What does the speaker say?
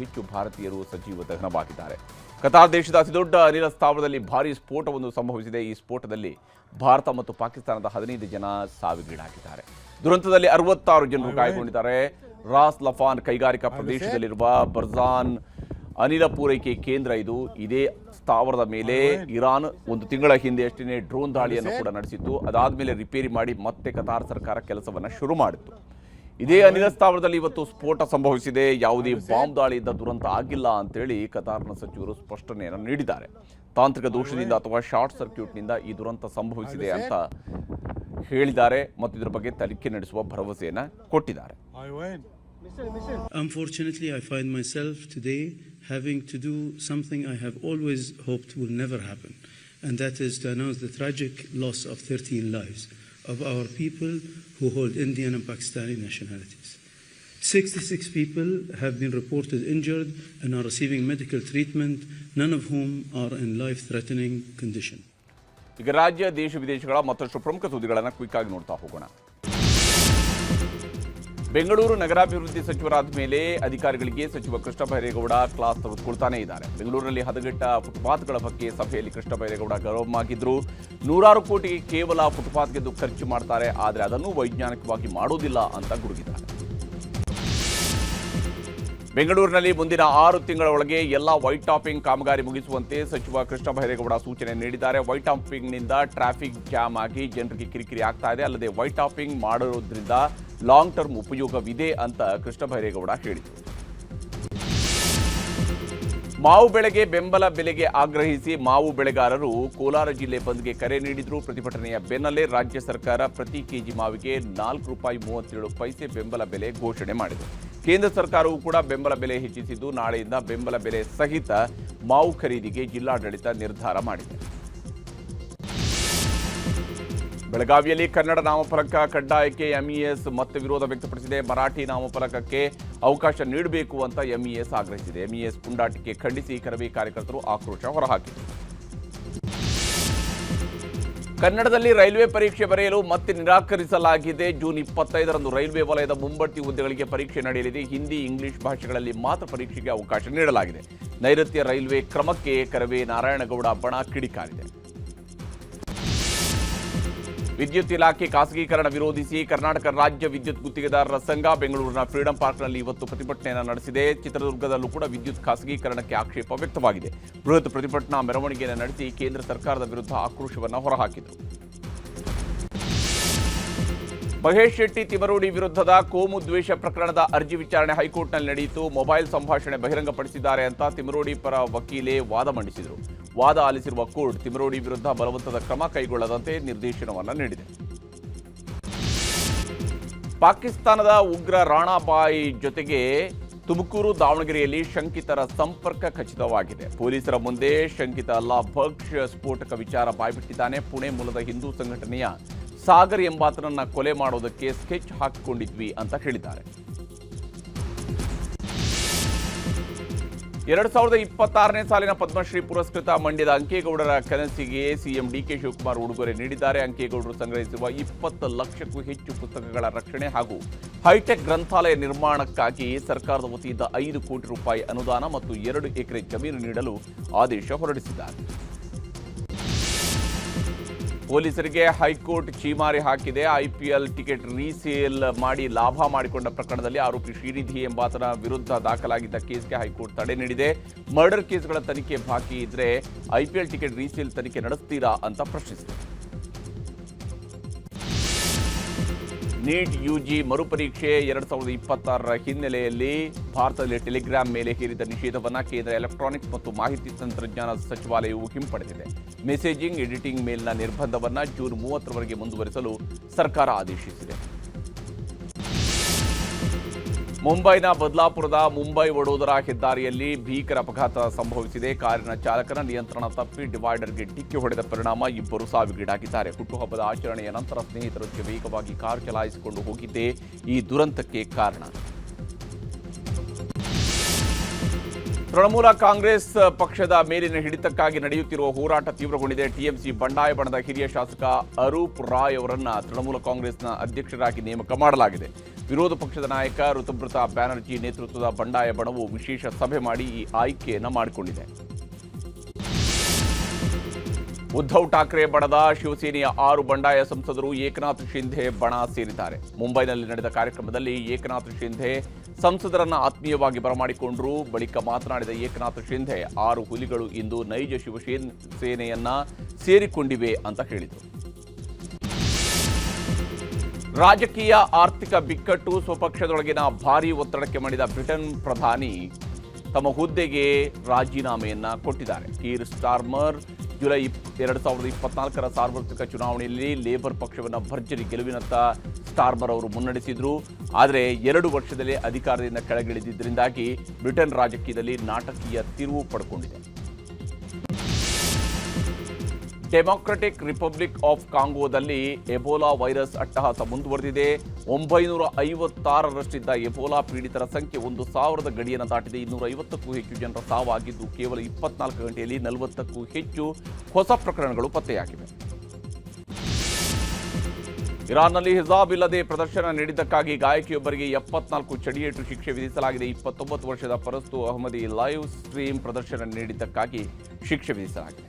ಹೆಚ್ಚು ಭಾರತೀಯರು ಸಜೀವ ದಹನವಾಗಿದ್ದಾರೆ. ಕತಾರ್ ದೇಶದ ಅತಿದೊಡ್ಡ ಅನಿಲ ಸ್ಥಾವರದಲ್ಲಿ ಭಾರೀ ಸ್ಫೋಟವೊಂದು ಸಂಭವಿಸಿದೆ. ಈ ಸ್ಫೋಟದಲ್ಲಿ ಭಾರತ ಮತ್ತು ಪಾಕಿಸ್ತಾನದ 15 ಜನ ಸಾವಿಗೀಡಾಗಿದ್ದಾರೆ. ದುರಂತದಲ್ಲಿ 66 ಜನರು ಗಾಯಗೊಂಡಿದ್ದಾರೆ. ರಾಸ್ ಲಫಾನ್ ಕೈಗಾರಿಕಾ ಪ್ರದೇಶದಲ್ಲಿರುವ ಬರ್ಜಾನ್ ಅನಿಲ ಪೂರೈಕೆ ಕೇಂದ್ರ ಇದು. ಇದೇ ಸ್ಥಾವರದ ಮೇಲೆ ಇರಾನ್ ಒಂದು ತಿಂಗಳ ಹಿಂದೆಯಷ್ಟೇ ಡ್ರೋನ್ ದಾಳಿಯನ್ನು ಕೂಡ ನಡೆಸಿತ್ತು. ಅದಾದಮೇಲೆ ರಿಪೇರಿ ಮಾಡಿ ಮತ್ತೆ ಕತಾರ್ ಸರ್ಕಾರ ಕೆಲಸವನ್ನು ಶುರು ಮಾಡಿತ್ತು. ಇದೇ ಅನಿಲ ಸ್ಥಾವರದಲ್ಲಿ ಇವತ್ತು ಸ್ಫೋಟ ಸಂಭವಿಸಿದೆ. ಯಾವುದೇ ಬಾಂಬ್ ದಾಳಿಯಿಂದ ದುರಂತ ಆಗಿಲ್ಲ ಅಂತೇಳಿ ಕತಾರ್ನ ಸಚಿವರು ಸ್ಪಷ್ಟನೆಯನ್ನು ನೀಡಿದ್ದಾರೆ. ತಾಂತ್ರಿಕ ದೋಷದಿಂದ ಅಥವಾ ಶಾರ್ಟ್ ಸರ್ಕ್ಯೂಟ್ನಿಂದ ಈ ದುರಂತ ಸಂಭವಿಸಿದೆ ಅಂತ ಹೇಳಿದ್ದಾರೆ ಮತ್ತು ಇದರ ಬಗ್ಗೆ ತನಿಖೆ ನಡೆಸುವ ಭರವಸೆಯನ್ನು ಕೊಟ್ಟಿದ್ದಾರೆ. Unfortunately, I find myself today having to do something I have always hoped will never happen, and that is to announce the tragic loss of 13 lives of our people who hold Indian and Pakistani nationalities. 66 people have been reported injured and are receiving medical treatment, none of whom are in life-threatening condition. ಈಗ ರಾಜ್ಯ ದೇಶ ವಿದೇಶಗಳ ಮತ್ತಷ್ಟು ಪ್ರಮುಖ ಸುದ್ದಿಗಳನ್ನು quick ಆಗಿ ನೋಡ್ತಾ ಹೋಗೋಣ. ಬೆಂಗಳೂರು ನಗರಾಭಿವೃದ್ಧಿ ಸಚಿವರಾದ ಮೇಲೆ ಅಧಿಕಾರಿಗಳಿಗೆ ಸಚಿವ ಕೃಷ್ಣ ಬೈರೇಗೌಡ ಕ್ಲಾಸ್ ತೆಗೆದುಕೊಳ್ತಾನೇ ಇದ್ದಾರೆ. ಬೆಂಗಳೂರಿನಲ್ಲಿ ಹದಗೆಟ್ಟ ಫುಟ್ಪಾತ್ಗಳ ಬಗ್ಗೆ ಸಭೆಯಲ್ಲಿ ಕೃಷ್ಣ ಬೈರೇಗೌಡ ಗೌರವವಾಗಿದ್ದರು. 100 ಕೋಟಿ ಕೇವಲ ಫುಟ್ಪಾತ್ಗೆಂದು ಖರ್ಚು ಮಾಡ್ತಾರೆ, ಆದರೆ ಅದನ್ನು ವೈಜ್ಞಾನಿಕವಾಗಿ ಮಾಡೋದಿಲ್ಲ ಅಂತ ಗುಡುಗಿದ್ದಾರೆ. ಬೆಂಗಳೂರಿನಲ್ಲಿ ಮುಂದಿನ 6 ತಿಂಗಳ ಒಳಗೆ ಎಲ್ಲ ವೈಟ್ ಟಾಪಿಂಗ್ ಕಾಮಗಾರಿ ಮುಗಿಸುವಂತೆ ಸಚಿವ ಕೃಷ್ಣ ಬೈರೇಗೌಡ ಸೂಚನೆ ನೀಡಿದ್ದಾರೆ. ವೈಟ್ ಟಾಪಿಂಗ್ನಿಂದ ಟ್ರಾಫಿಕ್ ಜಾಮ್ ಆಗಿ ಜನರಿಗೆ ಕಿರಿಕಿರಿ ಆಗ್ತಾ ಇದೆ. ಅಲ್ಲದೆ ವೈಟ್ ಟಾಪಿಂಗ್ ಮಾಡೋದ್ರಿಂದ ಲಾಂಗ್ ಟರ್ಮ್ ಉಪಯೋಗವಿದೆ ಅಂತ ಕೃಷ್ಣ ಬೈರೇಗೌಡ ಹೇಳಿದರು. ಮಾವು ಬೆಳೆಗೆ ಬೆಂಬಲ ಬೆಲೆಗೆ ಆಗ್ರಹಿಸಿ ಮಾವು ಬೆಳೆಗಾರರು ಕೋಲಾರ ಜಿಲ್ಲೆ ಬಂದ್ಗೆ ಕರೆ ನೀಡಿದ್ರು. ಪ್ರತಿಭಟನೆಯ ಬೆನ್ನಲ್ಲೇ ರಾಜ್ಯ ಸರ್ಕಾರ ಪ್ರತಿ ಕೆಜಿ ಮಾವಿಗೆ ₹4.37 ಬೆಂಬಲ ಬೆಲೆ ಘೋಷಣೆ ಮಾಡಿದೆ. ಕೇಂದ್ರ ಸರ್ಕಾರವು ಕೂಡ ಬೆಂಬಲ ಬೆಲೆ ಹೆಚ್ಚಿಸಿದ್ದು, ನಾಳೆಯಿಂದ ಬೆಂಬಲ ಬೆಲೆ ಸಹಿತ ಮಾವು ಖರೀದಿಗೆ ಜಿಲ್ಲಾಡಳಿತ ನಿರ್ಧಾರ ಮಾಡಿದೆ. ಬೆಳಗಾವಿಯಲ್ಲಿ ಕನ್ನಡ ನಾಮಫಲಕ ಕಡ್ಡಾಯಕ್ಕೆ ಎಂಇಎಸ್ ಮತ್ತೆ ವಿರೋಧ ವ್ಯಕ್ತಪಡಿಸಿದೆ. ಮರಾಠಿ ನಾಮಫಲಕಕ್ಕೆ ಅವಕಾಶ ನೀಡಬೇಕು ಅಂತ ಎಂಇಎಸ್ ಆಗ್ರಹಿಸಿದೆ. ಎಂಇಎಸ್ ಪುಂಡಾಟಿಕೆ ಖಂಡಿಸಿ ಕರವೇ ಕಾರ್ಯಕರ್ತರು ಆಕ್ರೋಶ ಹೊರಹಾಕಿದರು. ಕನ್ನಡದಲ್ಲಿ ರೈಲ್ವೆ ಪರೀಕ್ಷೆ ಬರೆಯಲು ಮತ್ತೆ ನಿರಾಕರಿಸಲಾಗಿದೆ. ಜೂನ್ 25ರಂದು ರೈಲ್ವೆ ವಲಯದ ಮುಂಬಡ್ತಿ ಹುದ್ದೆಗಳಿಗೆ ಪರೀಕ್ಷೆ ನಡೆಯಲಿದೆ. ಹಿಂದಿ, ಇಂಗ್ಲಿಷ್ ಭಾಷೆಗಳಲ್ಲಿ ಮಾತ್ರ ಪರೀಕ್ಷೆಗೆ ಅವಕಾಶ ನೀಡಲಾಗಿದೆ. ನೈಋತ್ಯ ರೈಲ್ವೆ ಕ್ರಮಕ್ಕೆ ಕರವೇ ನಾರಾಯಣಗೌಡ ಬಣ ಕಿಡಿಕಾರಿದೆ. ವಿದ್ಯುತ್ ಇಲಾಖೆ ಖಾಸಗೀಕರಣ ವಿರೋಧಿಸಿ ಕರ್ನಾಟಕ ರಾಜ್ಯ ವಿದ್ಯುತ್ ಗುತ್ತಿಗೆದಾರರ ಸಂಘ ಬೆಂಗಳೂರಿನ ಫ್ರೀಡಂ ಪಾರ್ಕ್ನಲ್ಲಿ ಇವತ್ತು ಪ್ರತಿಭಟನೆಯನ್ನು ನಡೆಸಿದೆ. ಚಿತ್ರದುರ್ಗದಲ್ಲೂ ಕೂಡ ವಿದ್ಯುತ್ ಖಾಸಗೀಕರಣಕ್ಕೆ ಆಕ್ಷೇಪ ವ್ಯಕ್ತವಾಗಿದೆ. ಬೃಹತ್ ಪ್ರತಿಭಟನಾ ಮೆರವಣಿಗೆಯನ್ನು ನಡೆಸಿ ಕೇಂದ್ರ ಸರ್ಕಾರದ ವಿರುದ್ಧ ಆಕ್ರೋಶವನ್ನು ಹೊರಹಾಕಿದರು. ಮಹೇಶ್ ಶೆಟ್ಟಿ ತಿಮರೋಡಿ ವಿರುದ್ಧದ ಕೋಮು ದ್ವೇಷ ಪ್ರಕರಣದ ಅರ್ಜಿ ವಿಚಾರಣೆ ಹೈಕೋರ್ಟ್ನಲ್ಲಿ ನಡೆಯಿತು. ಮೊಬೈಲ್ ಸಂಭಾಷಣೆ ಬಹಿರಂಗಪಡಿಸಿದ್ದಾರೆ ಅಂತ ತಿಮರೋಡಿ ಪರ ವಕೀಲೆ ವಾದ ಮಂಡಿಸಿದರು. ವಾದ ಆಲಿಸಿರುವ ಕೋರ್ಟ್ ತಿಮರೋಡಿ ವಿರುದ್ಧ ಬಲವಂತದ ಕ್ರಮ ಕೈಗೊಳ್ಳದಂತೆ ನಿರ್ದೇಶನವನ್ನು ನೀಡಿದೆ. ಪಾಕಿಸ್ತಾನದ ಉಗ್ರ ರಾಣಾಬಾಯ್ ಜೊತೆಗೆ ತುಮಕೂರು, ದಾವಣಗೆರೆಯಲ್ಲಿ ಶಂಕಿತರ ಸಂಪರ್ಕ ಖಚಿತವಾಗಿದೆ. ಪೊಲೀಸರ ಮುಂದೆ ಶಂಕಿತ ಅಲ್ಲಾ ಭಕ್ಷ ಸ್ಫೋಟಕ ವಿಚಾರ ಬಾಯ್ಬಿಟ್ಟಿದ್ದಾನೆ. ಪುಣೆ ಮೂಲದ ಹಿಂದೂ ಸಂಘಟನೆಯ ಸಾಗರ್ ಎಂಬಾತನನ್ನ ಕೊಲೆ ಮಾಡೋದಕ್ಕೆ ಸ್ಕೆಚ್ ಹಾಕಿಕೊಂಡಿದ್ವಿ ಅಂತ ಹೇಳಿದ್ದಾರೆ. 2026ನೇ ಸಾಲಿನ ಪದ್ಮಶ್ರೀ ಪುರಸ್ಕೃತ ಮಂಡ್ಯದ ಅಂಕೇಗೌಡರ ಕನಸಿಗೆ ಸಿಎಂ ಡಿಕೆ ಶಿವಕುಮಾರ್ ಉಡುಗೊರೆ ನೀಡಿದ್ದಾರೆ. ಅಂಕೇಗೌಡರು ಸಂಗ್ರಹಿಸಿರುವ 20 ಲಕ್ಷಕ್ಕೂ ಹೆಚ್ಚು ಪುಸ್ತಕಗಳ ರಕ್ಷಣೆ ಹಾಗೂ ಹೈಟೆಕ್ ಗ್ರಂಥಾಲಯ ನಿರ್ಮಾಣಕ್ಕಾಗಿ ಸರ್ಕಾರದ ವತಿಯಿಂದ 5 ಕೋಟಿ ರೂಪಾಯಿ ಅನುದಾನ ಮತ್ತು 2 ಎಕರೆ ಜಮೀನು ನೀಡಲು ಆದೇಶ ಹೊರಡಿಸಿದ್ದಾರೆ. ಪೊಲೀಸರಿಗೆ ಹೈಕೋರ್ಟ್ ಛೀಮಾರಿ ಹಾಕಿದೆ. ಐಪಿಎಲ್ ಟಿಕೆಟ್ ರೀಸೇಲ್ ಮಾಡಿ ಲಾಭ ಮಾಡಿಕೊಂಡ ಪ್ರಕರಣದಲ್ಲಿ ಆರೋಪಿ ಶ್ರೀನಿಧಿ ಎಂಬಾತನ ವಿರುದ್ಧ ದಾಖಲಾಗಿದ್ದ ಕೇಸ್ಗೆ ಹೈಕೋರ್ಟ್ ತಡೆ ನೀಡಿದೆ. ಮರ್ಡರ್ ಕೇಸ್ಗಳ ತನಿಖೆ ಬಾಕಿ ಇದ್ರೆ ಐಪಿಎಲ್ ಟಿಕೆಟ್ ರೀಸೇಲ್ ತನಿಖೆ ನಡೆಸ್ತೀರಾ ಅಂತ ಪ್ರಶ್ನಿಸಿದೆ. ನೀಟ್ ಯುಜಿ ಮರುಪರೀಕ್ಷೆ 2026ರ ಹಿನ್ನೆಲೆಯಲ್ಲಿ ಭಾರತದಲ್ಲಿ ಟೆಲಿಗ್ರಾಮ್ ಮೇಲೆ ಹೇರಿದ ನಿಷೇಧವನ್ನು ಕೇಂದ್ರ ಎಲೆಕ್ಟ್ರಾನಿಕ್ಸ್ ಮತ್ತು ಮಾಹಿತಿ ತಂತ್ರಜ್ಞಾನ ಸಚಿವಾಲಯವು ಹಿಂಪಡೆದಿದೆ. ಮೆಸೇಜಿಂಗ್, ಎಡಿಟಿಂಗ್ ಮೇಲಿನ ನಿರ್ಬಂಧವನ್ನು ಜೂನ್ 30ರವರೆಗೆ ಮುಂದುವರಿಸಲು ಸರ್ಕಾರ ಆದೇಶಿಸಿದೆ. ಮುಂಬೈನ ಬದಲಾಪುರದ ಮುಂಬೈ ವಡೋದರಾ ಹೆದ್ದಾರಿಯಲ್ಲಿ ಭೀಕರ ಅಪಘಾತ ಸಂಭವಿಸಿದೆ. ಕಾರಿನ ಚಾಲಕನ ನಿಯಂತ್ರಣ ತಪ್ಪಿ ಡಿವೈಡರ್ಗೆ ಡಿಕ್ಕಿ ಹೊಡೆದ ಪರಿಣಾಮ 2 ಸಾವಿಗೀಡಾಗಿದ್ದಾರೆ. ಹುಟ್ಟುಹಬ್ಬದ ಆಚರಣೆಯ ನಂತರ ಸ್ನೇಹಿತರೊಂದಿಗೆ ವೇಗವಾಗಿ ಕಾರು ಚಲಾಯಿಸಿಕೊಂಡು ಹೋಗಿದ್ದೇ ಈ ದುರಂತಕ್ಕೆ ಕಾರಣ. ತೃಣಮೂಲ ಕಾಂಗ್ರೆಸ್ ಪಕ್ಷದ ಮೇಲಿನ ಹಿಡಿತಕ್ಕಾಗಿ ನಡೆಯುತ್ತಿರುವ ಹೋರಾಟ ತೀವ್ರಗೊಂಡಿದೆ. ಟಿಎಂಸಿ ಬಂಡಾಯ ಬಣದ ಹಿರಿಯ ಶಾಸಕ ಅರೂಪ್ ರಾಯ್ ಅವರನ್ನ ತೃಣಮೂಲ ಕಾಂಗ್ರೆಸ್ನ ಅಧ್ಯಕ್ಷರಾಗಿ ನೇಮಕ ಮಾಡಲಾಗಿದೆ. ವಿರೋಧ ಪಕ್ಷದ ನಾಯಕ ಋತುಬ್ರತ ಬ್ಯಾನರ್ಜಿ ನೇತೃತ್ವದ ಬಂಡಾಯ ಬಣವು ವಿಶೇಷ ಸಭೆ ಮಾಡಿ ಈ ಆಯ್ಕೆಯನ್ನು ಮಾಡಿಕೊಂಡಿದೆ. ಉದ್ಧವ್ ಠಾಕ್ರೆ ಬಣದ ಶಿವಸೇನೆಯ 6 ಬಂಡಾಯ ಸಂಸದರು ಏಕನಾಥ್ ಶಿಂಧೆ ಬಣ ಸೇರಿದ್ದಾರೆ. ಮುಂಬೈನಲ್ಲಿ ನಡೆದ ಕಾರ್ಯಕ್ರಮದಲ್ಲಿ ಏಕನಾಥ್ ಶಿಂಧೆ ಸಂಸದರನ್ನ ಆತ್ಮೀಯವಾಗಿ ಬರಮಾಡಿಕೊಂಡರು. ಬಳಿಕ ಮಾತನಾಡಿದ ಏಕನಾಥ್ ಶಿಂಧೆ 6 ಹುಲಿಗಳು ಇಂದು ನೈಜ ಶಿವಸೇನೆಯನ್ನ ಸೇರಿಕೊಂಡಿವೆ ಅಂತ ಹೇಳಿದರು. ರಾಜಕೀಯ ಆರ್ಥಿಕ ಬಿಕ್ಕಟ್ಟು ಸ್ವಪಕ್ಷದೊಳಗಿನ ಭಾರೀ ಒತ್ತಡಕ್ಕೆ ಮಣಿದ ಬ್ರಿಟನ್ ಪ್ರಧಾನಿ ತಮ್ಮ ಹುದ್ದೆಗೆ ರಾಜೀನಾಮೆಯನ್ನ ಕೊಟ್ಟಿದ್ದಾರೆ. ಕೀರ್ ಸ್ಟಾರ್ಮರ್ ಜುಲೈ 2024ರ ಸಾರ್ವತ್ರಿಕ ಚುನಾವಣೆಯಲ್ಲಿ ಲೇಬರ್ ಪಕ್ಷವನ್ನು ಭರ್ಜರಿ ಗೆಲುವಿನತ್ತ ಸ್ಟಾರ್ಮರ್ ಅವರು ಮುನ್ನಡೆಸಿದ್ರು. ಆದರೆ 2 ವರ್ಷದಲ್ಲೇ ಅಧಿಕಾರದಿಂದ ಕೆಳಗಿಳಿದಿದ್ದರಿಂದಾಗಿ ಬ್ರಿಟನ್ ರಾಜಕೀಯದಲ್ಲಿ ನಾಟಕೀಯ ತಿರುವು ಪಡ್ಕೊಂಡಿದೆ. ಡೆಮಾಕ್ರೆಟಿಕ್ ರಿಪಬ್ಲಿಕ್ ಆಫ್ ಕಾಂಗೋದಲ್ಲಿ ಎಬೋಲಾ ವೈರಸ್ ಅಟ್ಟಹಾಸ ಮುಂದುವರೆದಿದೆ. 956ರಷ್ಟಿದ್ದ ಎಬೋಲಾ ಪೀಡಿತರ ಸಂಖ್ಯೆ 1000 ಗಡಿಯನ್ನು ದಾಟಿದೆ. 250ಕ್ಕೂ ಹೆಚ್ಚು ಜನರ ಸಾವಾಗಿದ್ದು ಕೇವಲ 24 ಗಂಟೆಯಲ್ಲಿ 40ಕ್ಕೂ ಹೆಚ್ಚು ಹೊಸ ಪ್ರಕರಣಗಳು ಪತ್ತೆಯಾಗಿವೆ. ಇರಾನ್ನಲ್ಲಿ ಹಿಜಾಬ್ ಇಲ್ಲದೆ ಪ್ರದರ್ಶನ ನೀಡಿದ್ದಕ್ಕಾಗಿ ಗಾಯಕಿಯೊಬ್ಬರಿಗೆ 74 ಚಡಿಯೇಟು ಶಿಕ್ಷೆ ವಿಧಿಸಲಾಗಿದೆ. 29 ವರ್ಷದ ಪರಸ್ತು ಅಹಮದಿ ಲೈವ್ ಸ್ಟ್ರೀಮ್ ಪ್ರದರ್ಶನ ನೀಡಿದ್ದಕ್ಕಾಗಿ ಶಿಕ್ಷೆ ವಿಧಿಸಲಾಗಿದೆ.